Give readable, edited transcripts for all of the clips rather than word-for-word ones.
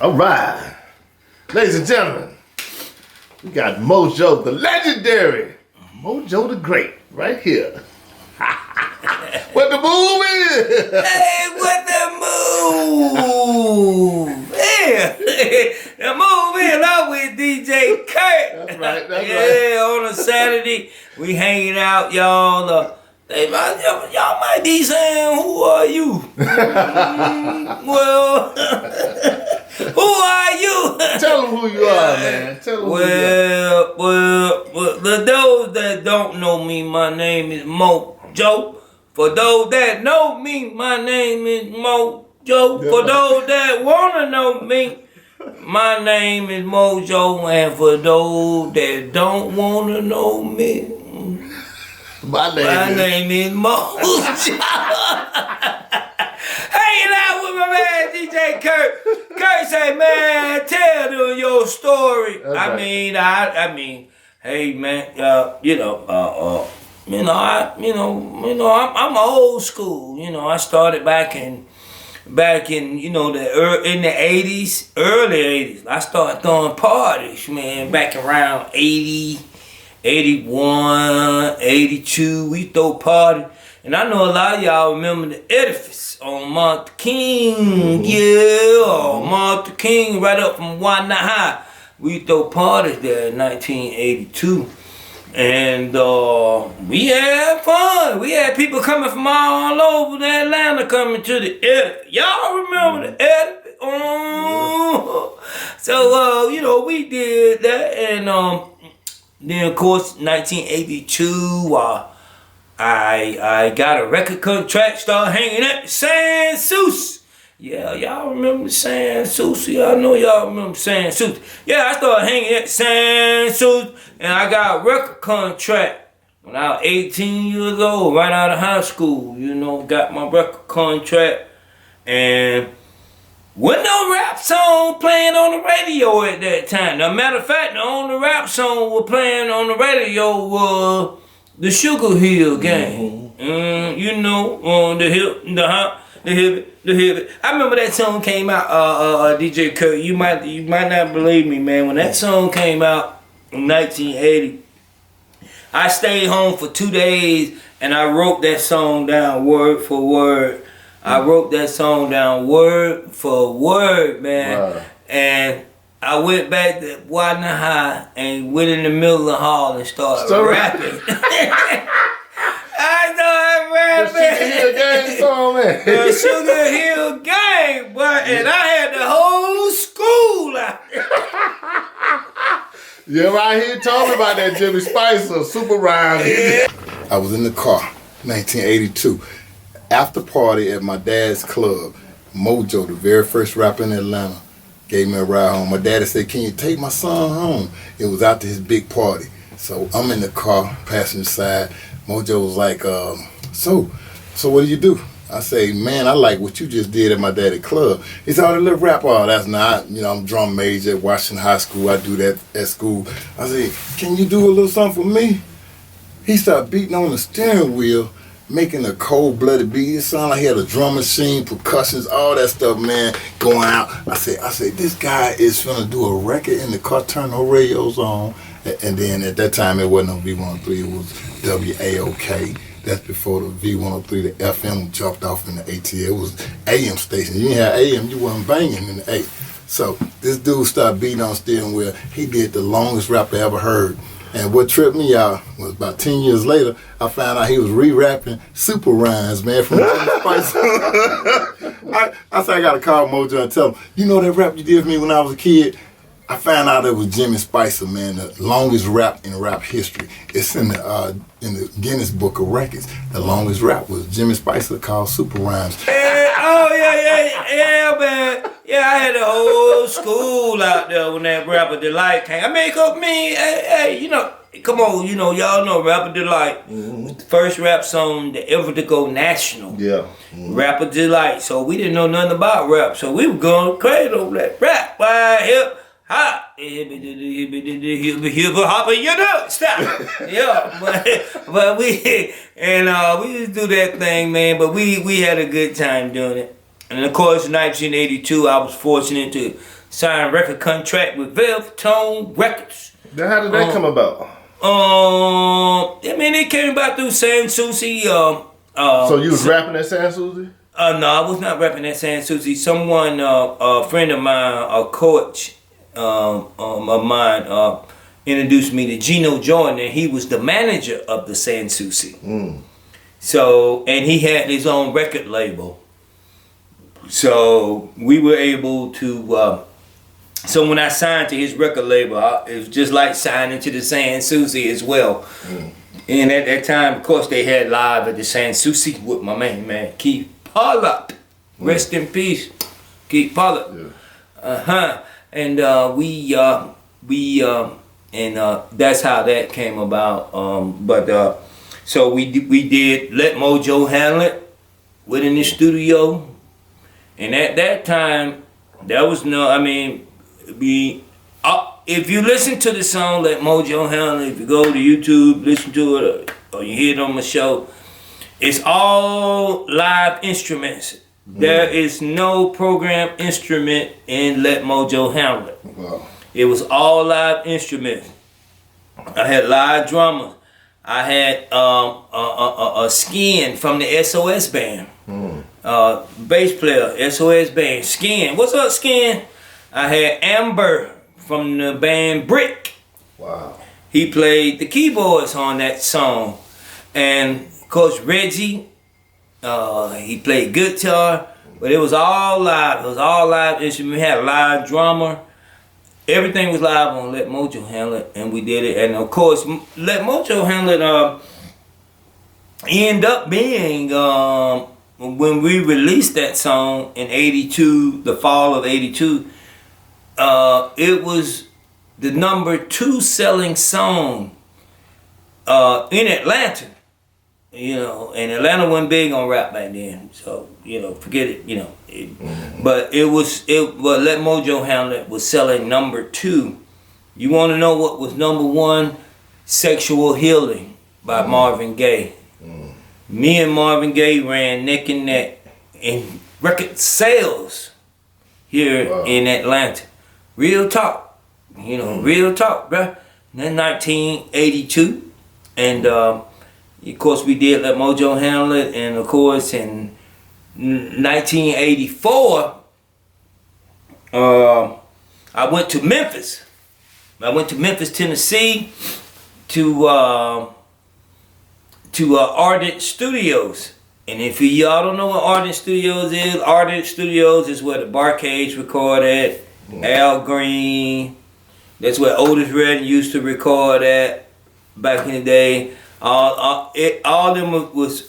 All right. Ladies and gentlemen, we got Mojo, the legendary Mojo the Great, right here. What the move is? Hey, what the move? Yeah. The move is out with DJ Curt. That's right, that's yeah, on a Saturday, we hanging out, y'all. Y'all might be saying, who are you? Well, who are you? Tell them who you are, man. Tell them who you are. Well, the those that don't know me, my name is Mojo. For those that know me, my name is Mojo. For those that wanna know me, my name is Mojo. And for those that don't wanna know me, My name is Mojo. Hanging out with my man DJ Curt. Curt say, man, tell them your story. Okay. I mean, hey man, I'm old school. I started back in in the 80s, early 80s. I started throwing parties, man, back around 80, 81, 82. We throw parties. And I know a lot of y'all remember the edifice on Monte King. Yeah, Monte King, right up from Wanda High. We throw parties there in 1982. And we had fun. We had people coming from all over Atlanta coming to the edifice. Y'all remember the edifice? So, we did that. And then, of course, 1982, I got a record contract, started hanging at San Souci. Yeah, y'all remember San Souci? I know y'all remember San Souci. Yeah, I started hanging at San Souci, and I got a record contract when I was 18 years old, right out of high school. Got my record contract, and wasn't no rap song playing on the radio at that time. Now, matter of fact, the only rap song was playing on the radio was the Sugar Hill Gang. The Hill. I remember that song came out, DJ Curt. You might not believe me, man. When that song came out in 1980, I stayed home for 2 days and I wrote that song down word for word. I wrote that song down word for word, man. Wow. And I went back to Wanda High and went in the middle of the hall and started rapping. I started rapping. The Sugar Hill Gang song, man. The Sugar Hill Gang, boy. And I had the whole school out there. Yeah, right here talking about that Jimmy Spicer, Super Rhymes. I was in the car, 1982. After party at my dad's club, Mojo, the very first rapper in Atlanta, gave me a ride home. My daddy said, "Can you take my son home?" It was after his big party. So I'm in the car, passenger side. Mojo was like, so what do you do? I say, "Man, I like what you just did at my daddy's club." He said, "Oh, the little rap, that's not, I'm drum major at Washington High School. I do that at school." I said, "Can you do a little something for me?" He started beating on the steering wheel, making a cold-blooded beat. It sounded like he had a drum machine, percussions, all that stuff, man, going out. I said, this guy is finna do a record in the car, turn no radios on. And then at that time, it wasn't no V103, it was WAOK. That's before the V103, the FM jumped off in the ATL. It was AM station. You didn't have AM, you wasn't banging in the A. So this dude started beating on steering wheel. He did the longest rap I ever heard. And what tripped me out was about 10 years later, I found out he was re-rapping Super Rhymes, man, from Jimmy Spicer. I said, I got to call Mojo and tell him, "You know that rap you did for me when I was a kid?" I found out it was Jimmy Spicer, man, the longest rap in rap history. It's in the Guinness Book of Records. The longest rap was Jimmy Spicer, called Super Rhymes. Yeah, man. Yeah, I had the whole school out there when that Rapper Delight came. Come on, y'all know Rapper Delight. The first rap song ever to go national. Yeah. Rapper Delight. So we didn't know nothing about rap. So we were going crazy over that rap. Why, hip, hop, hip, hopper, stop. Yeah, but we used to do that thing, man. But we had a good time doing it. And of course, in 1982, I was fortunate signed record contract with Velvetone Records. Now, how did that come about? I mean, it came about through San Susie. So you was rapping at San Susie? No, I was not rapping at San Susie. Someone, a friend of mine, a coach of mine, introduced me to Gino Jordan, and he was the manager of the San Susie. So, and he had his own record label. So we were able to. So when I signed to his record label, it was just like signing to the San Susie as well. And at that time, of course, they had live at the San Susie with my man Keith Pollard. Rest in peace, Keith Pollard. And that's how that came about. So we did Let Mojo Handle It within the studio, and at that time, there was no. I mean, if you listen to the song Let Mojo Handle It, if you go to YouTube, listen to it, or you hear it on my show, it's all live instruments. There is no program instrument in Let Mojo Handle It. Wow. It was all live instruments. I had live drummers. I had a Skin from the SOS band. Bass player, SOS band. Skin. What's up, Skin? I had Amber from the band Brick. Wow. He played the keyboards on that song. And of course Reggie, he played guitar. But it was all live. It was all live instruments. We had a live drummer. Everything was live on Let Mojo Handle It, and we did it. And of course, Let Mojo Handle It ended up being, when we released that song in 82, the fall of 82, it was the #2 selling song in Atlanta. You know, and Atlanta wasn't big on rap back then, so forget it. But but Let Mojo Handle It was selling #2. You want to know what was #1? Sexual Healing by Marvin Gaye. Me and Marvin Gaye ran neck and neck in record sales here in Atlanta. Real talk, real talk, bruh. Then 1982, and of course, we did Let Mojo Handle It, and of course, in 1984, I went to Memphis. I went to Memphis, Tennessee, to Ardent Studios. And if y'all don't know what Ardent Studios is where the Barcades recorded, Al Green. That's where Otis Redding used to record at back in the day. All of them was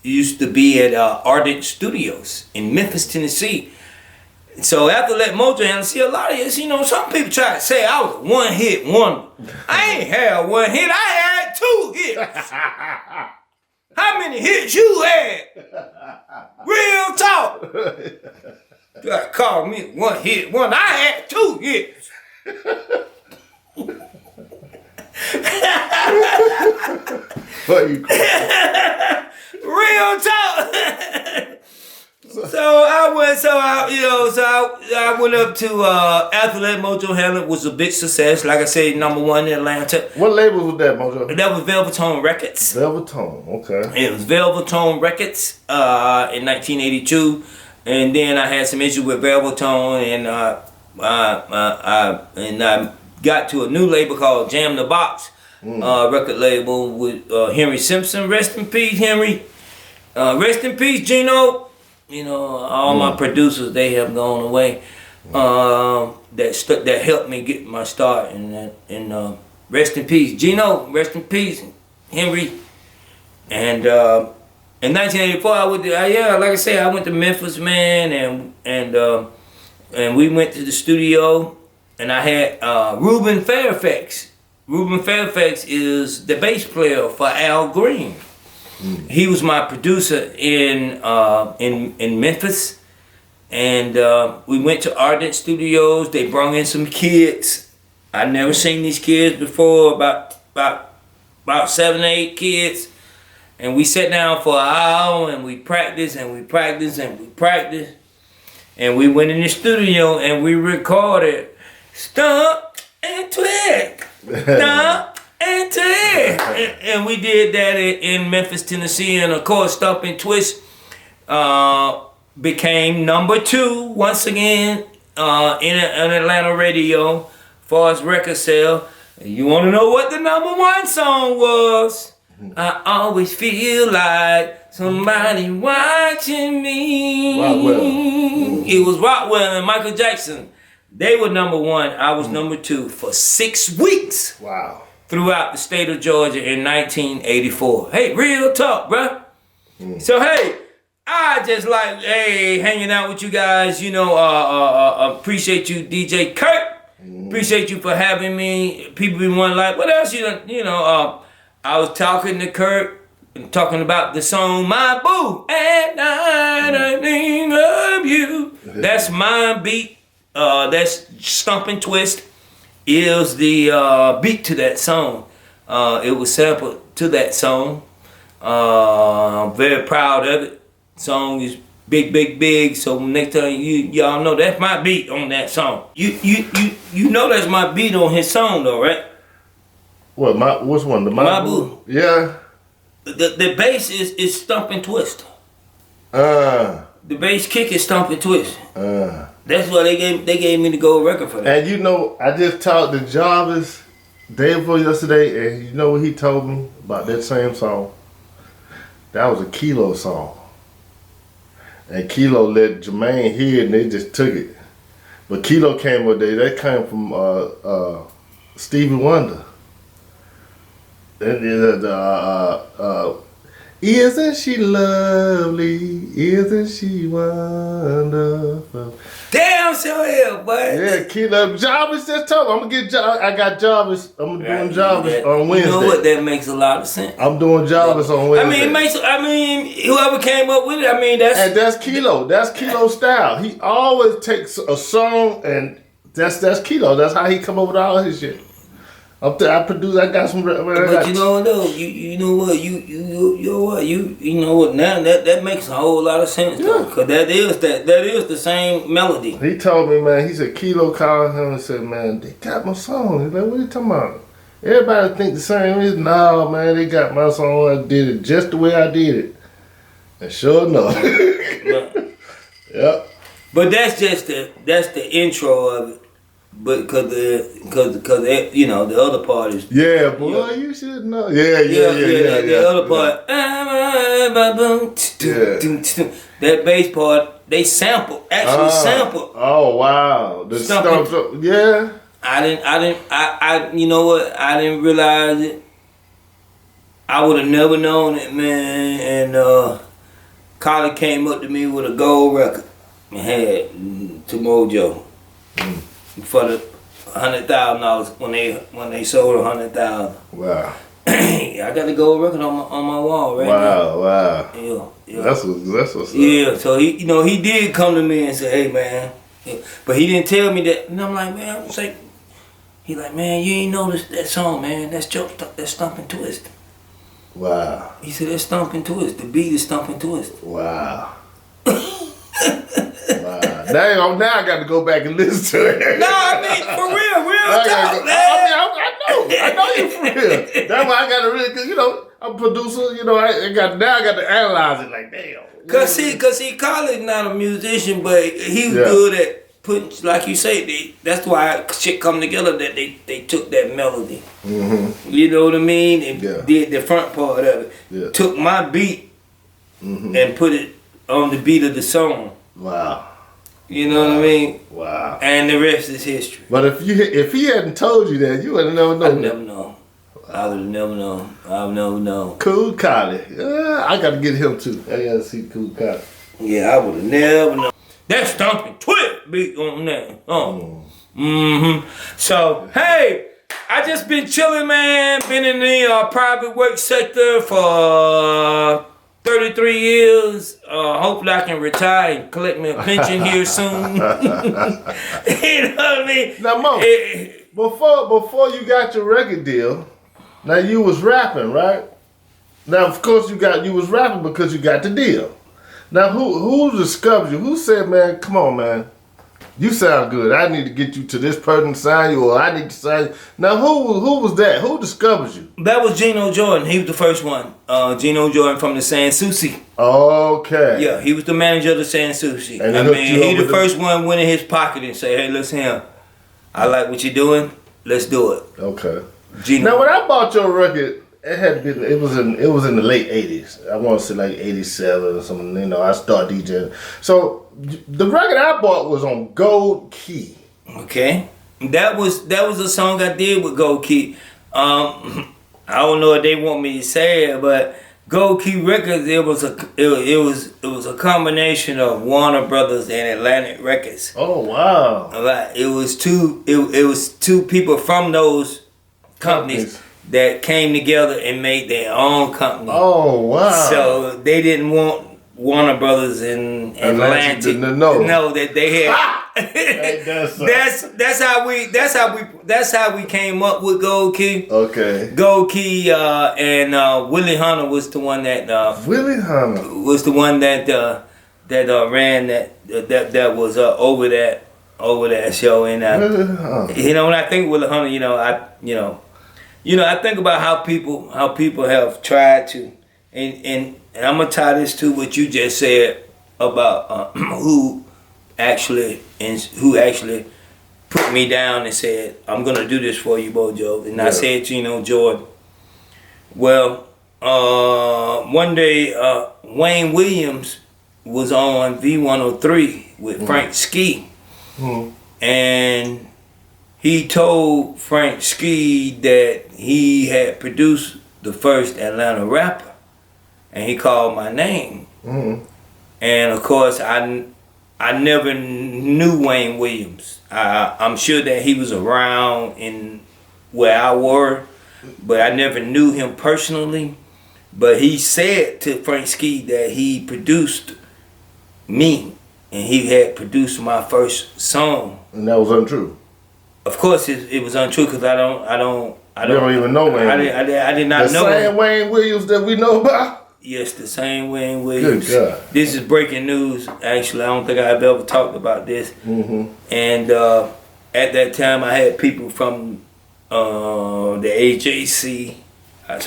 used to be at Ardent Studios in Memphis, Tennessee. So after Let Mojo Handle It, see a lot of this, some people try to say I was a one-hit wonder. I ain't had one hit, I had 2 hits. How many hits you had? Real talk. You gotta call me one-hit wonder. I had 2 hits. Real talk. I went up to after Let Mojo Handle It was a big success. Like I said, #1 in Atlanta. What label was that, Mojo? That was Velvetone Records. Velvetone, okay. It was Velvetone Records in 1982, and then I had some issues with Velvetone, and I got to a new label called Jam the Box record label with Henry Simpson. Rest in peace, Henry. Rest in peace, Gino. All my producers, they have gone away. That helped me get my start. And rest in peace, Gino. Rest in peace, Henry. And in 1984, I went to, like I said, I went to Memphis, man, and we went to the studio. And I had Ruben Fairfax. Ruben Fairfax is the bass player for Al Green. He was my producer in Memphis, and we went to Ardent Studios. They brought in some kids. I'd never seen these kids before. About 7 or 8 kids, and we sat down for an hour and we practiced and we practiced and we practiced. And we went in the studio and we recorded Stump and Twig. Stump and Twig. And we did that in Memphis, Tennessee. And of course, Stump and Twist became number 2 once again in Atlanta radio as far as record sale. You want to know what the number 1 song was? I always feel like somebody watching me. Rockwell. It was Rockwell and Michael Jackson. They were number 1. I was number 2 for 6 weeks. Wow. Throughout the state of Georgia in 1984. Hey, real talk, bruh. So, hey, I just like, hanging out with you guys. You know, appreciate you, DJ Curt. Appreciate you for having me. People be wondering, like, what else I was talking to Curt and talking about the song My Boo. At night I think of you. That's my beat. That's Stump and Twist is the beat to that song. It was sampled to that song. I'm very proud of it. Song is big. So next time y'all know that's my beat on that song. You know that's my beat on his song though, right? What? Which one? The My Boo? Yeah. The bass is Stump and Twist. The bass kick is Stump and Twist. That's why they gave me the gold record for that. And you know, I just talked to Jarvis day before yesterday, and you know what he told me about that same song? That was a Kilo song. And Kilo let Jermaine hear it, and they just took it. But Kilo came with that came from Stevie Wonder. And isn't she lovely? Isn't she wonderful? Damn, so here, boy. Yeah, Kilo. Jarvis just told me. I'm gonna get Jarvis. I got Jarvis. I'm doing Jarvis on Wednesday. You know what? That makes a lot of sense. I'm doing Jarvis on Wednesday. Whoever came up with it, that's Kilo. That's Kilo style. He always takes a song and that's Kilo. That's how he come up with all his shit. I produce. I got some. But you know what though? You know what? You know what? Now that makes a whole lot of sense though, because that is the same melody. He told me, man. He said Kilo called him and said, man, they got my song. He's like, what are you talking about? Everybody think the same. He's no, man. They got my song. I did it just the way I did it. And sure enough, yep. But that's the intro of it. But because you know the other part is yeah, boy, you should know. Yeah. The other part, that bass part they sample sample. Oh wow, the stump. Yeah. I you know what? I didn't realize it. I would have never known it, man. And Colin came up to me with a gold record and had to Mojo. For the $100,000 when they sold $100,000. Wow. I got the gold record on my wall right now. Wow. Yeah. That's what's up. Yeah. So he did come to me and say, hey man, but he didn't tell me that. And I'm like, man, he like, man, you ain't know that song, man. That's Stump and Twist. Wow. He said that's Stump and Twist. The beat is Stump and Twist. Wow. Now I got to go back and listen to it. No, I mean for real talk, man. I know you for real. That's why I got to really, cause I'm a producer. I got to analyze it like damn. Cause he Colin not a musician, but he was good at putting, like you say, that's why shit come together. That they took that melody. Mm-hmm. You know what I mean? And did the front part of it. Yeah. Took my beat and put it on the beat of the song. Wow. You know what I mean? Wow. And the rest is history. But if he hadn't told you that, you would have never known. I'd never know. I would have never known. I've never known. Cool Collie. I got to get him too. I got to see Cool Collie. Yeah, I would have never known. That's Stump and Twist beat on that. So, hey, I just been chilling, man. Been in the private work sector for 33 years. Hopefully I can retire and collect me a pension here soon. You know what I mean? Now, Mo, before you got your record deal, now you was rapping, right? Now, of course, you was rapping because you got the deal. Now, who discovered you? Who said, man, come on, man, you sound good. I need to get you to this person to sign you, or I need to sign you. Now, who was that? Who discovered you? That was Gino Jordan. He was the first one. Gino Jordan from the San Souci. Okay. Yeah, he was the manager of the San Souci. And I mean, he the first one went in his pocket and say, "Hey, listen here, I like what you're doing. Let's do it." Okay. Gino. Now, when I bought your record, it was in the late '80s. I want to say like '87 or something. You know, I started DJing. So the record I bought was on Gold Key. Okay, that was a song I did with Gold Key. I don't know if they want me to say it, but Gold Key Records, it was a combination of Warner Brothers and Atlantic Records. Oh wow! Right. It was two people from those companies that came together and made their own company. Oh wow! So they didn't want Warner Brothers and Atlantic to know that they had. That's how we came up with Gold Key. Okay. Gold Key and Willie Hunter was the one that Willie Hunter was the one that ran that was over that show. And you know, when I think Willie Hunter, I think about how people have tried to, and I'm gonna tie this to what you just said about who actually put me down and said, "I'm gonna do this for you, Mojo." And I said, Gino Jordan. Well, one day Wayne Williams was on V103 with Frank Ski, and he told Frank Ski that he had produced the first Atlanta rapper, and he called my name. And of course, I never knew Wayne Williams. I'm sure that he was around in where I were, but I never knew him personally. But he said to Frank Ski that he produced me, and he had produced my first song. And that was untrue. Of course, it was untrue because I don't even know Wayne. I did not know the same Wayne Williams that we know about. Yes, the same Wayne Williams. Good God. This is breaking news. Actually, I don't think I've ever talked about this. And at that time, I had people from the AJC.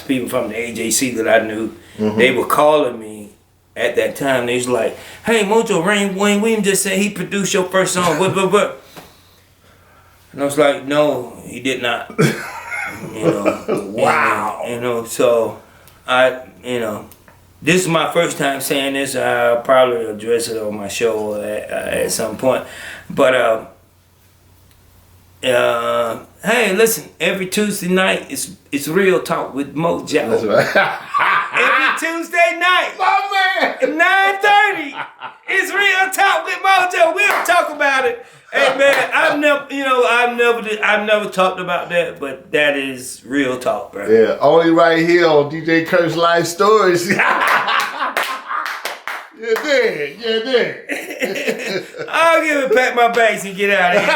People from the AJC that I knew. They were calling me at that time. They was like, "Hey, Mojo, Wayne Williams just said he produced your first song." What? And I was like, "No, he did not." Wow. And, so this is my first time saying this. I'll probably address it on my show at some point. But hey, listen, every Tuesday night it's Real Talk with Mojo. That's right. Every Tuesday night, My man. 9:30, it's Real Talk with Mojo. We'll talk about it. Hey man, I've never talked about that, but that is real talk, bro. Yeah, only right here on DJ Curt's Life Stories. You did. I'll give it back my bags and get out of here.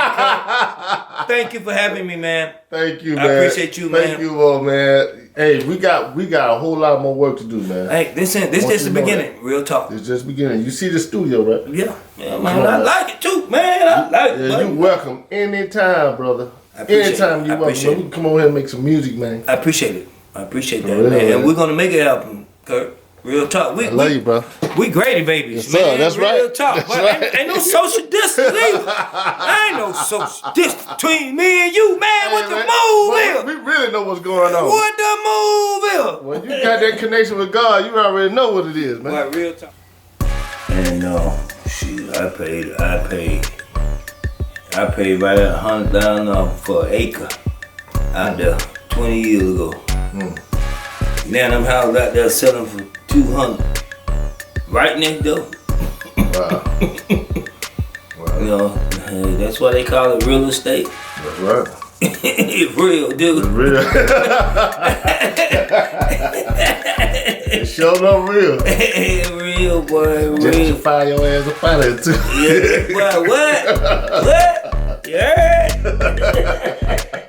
Thank you for having me, man. Thank you, man. I appreciate you, man. Thank you, man. Hey, we got a whole lot more work to do, man. Hey, this just the beginning. Real talk. It's just beginning. You see the studio, right? Yeah, man. I like it too, man. I like it. Yeah, you welcome anytime, brother. Anytime you welcome. We can come over here and make some music, man. I appreciate it. I appreciate that, Really, man. man. And we're gonna make it happen, Curt. Real talk. I love you, bro. We Grady babies, Yes, sir. man. That's Real right. talk. That's But right. ain't no social distance either. Ain't no social distance between me and you, man. What the move is? We really know what's going on. What the move is? When you got that connection with God, you already know what it is, man. Like real talk. And shoot, I paid right at $100,000 for an acre out there 20 years ago. Now them houses out there selling for $200. Right next door. Wow. That's why they call it real estate. That's right. It's real, dude. It's real. It's sure enough real. Real, boy. Real. Gentrify your ass up out of it, too. Yeah. What? Yeah.